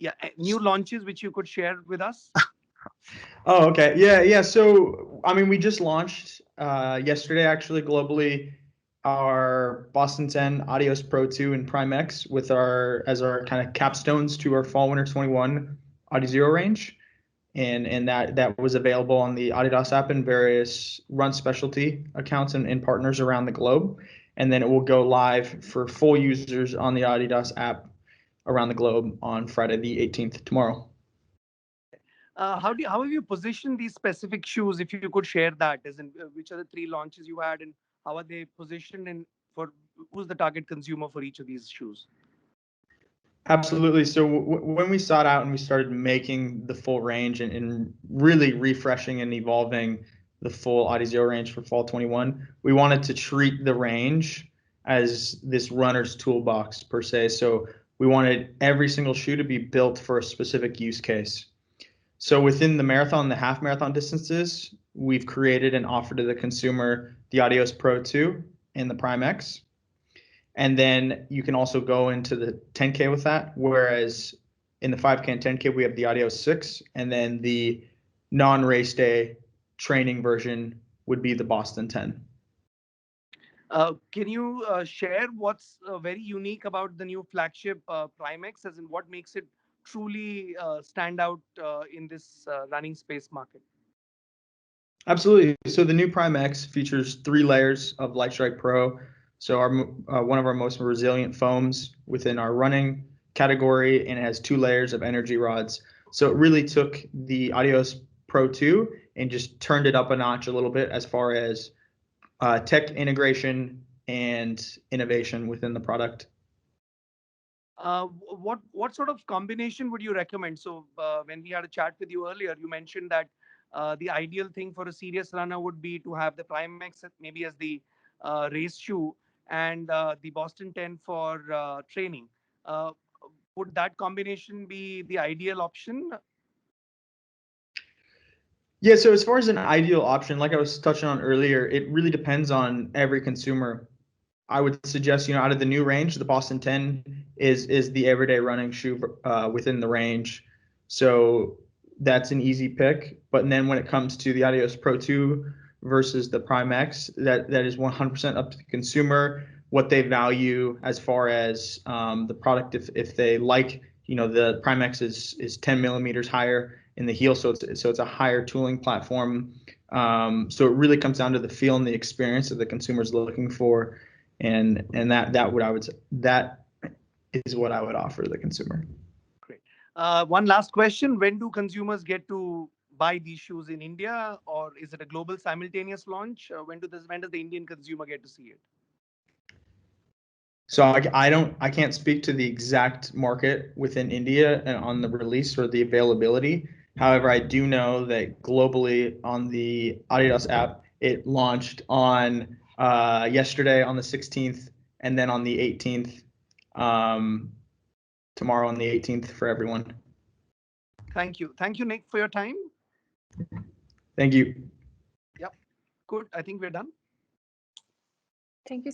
Yeah, new launches which you could share with us. Oh, okay. Yeah. So, I mean, we just launched yesterday, actually, globally, our Boston 10 Adios Pro 2 and Prime X with as our kind of capstones to our fall winter 21 Adizero range. And that was available on the Adidas app and various run specialty accounts and partners around the globe. And then it will go live for full users on the Adidas app around the globe on Friday the 18th, tomorrow. How have you positioned these specific shoes? If you could share that, as in which are the three launches you had, and how are they positioned, and for who's the target consumer for each of these shoes? Absolutely. So when we sought out and we started making the full range and really refreshing and evolving the full Adizero range for fall 21, we wanted to treat the range as this runner's toolbox per se. So we wanted every single shoe to be built for a specific use case. So within the marathon and the half marathon distances, we've created and offered to the consumer the Adios Pro 2 and the Prime X. And then you can also go into the 10K with that. Whereas in the 5K and 10K, we have the Adios 6. And then the non-race day training version would be the Boston 10. Can you share what's very unique about the new flagship Climax, as in what makes it truly stand out in this running space market? Absolutely. So the new Prime X features 3 layers of Light Strike Pro. So one of our most resilient foams within our running category, and it has 2 layers of energy rods. So it really took the Adios Pro 2 and just turned it up a notch a little bit as far as tech integration and innovation within the product. What sort of combination would you recommend? So when we had a chat with you earlier, you mentioned that the ideal thing for a serious runner would be to have the Climax maybe as the race shoe, and the Boston 10 for training. Uh, would that combination be the ideal option? Yeah, so as far as an ideal option, like I was touching on earlier, it really depends on every consumer. I would suggest, out of the new range, the Boston 10 is the everyday running shoe within the range. So that's an easy pick. But then when it comes to the Adios Pro 2 versus the Prime X, that is 100% up to the consumer, what they value as far as the product. If they like, the Prime X is 10 millimeters higher in the heel, so it's a higher tooling platform. So it really comes down to the feel and the experience that the consumer's looking for, and that is what I would offer the consumer. Great. One last question: when do consumers get to buy these shoes in India, or is it a global simultaneous launch? When does the Indian consumer get to see it? So I can't speak to the exact market within India and on the release or the availability. However, I do know that globally on the Adidas app, it launched on yesterday on the 16th, and then on the 18th, tomorrow on the 18th for everyone. Thank you, Nick, for your time. Thank you. Yep, good. I think we're done. Thank you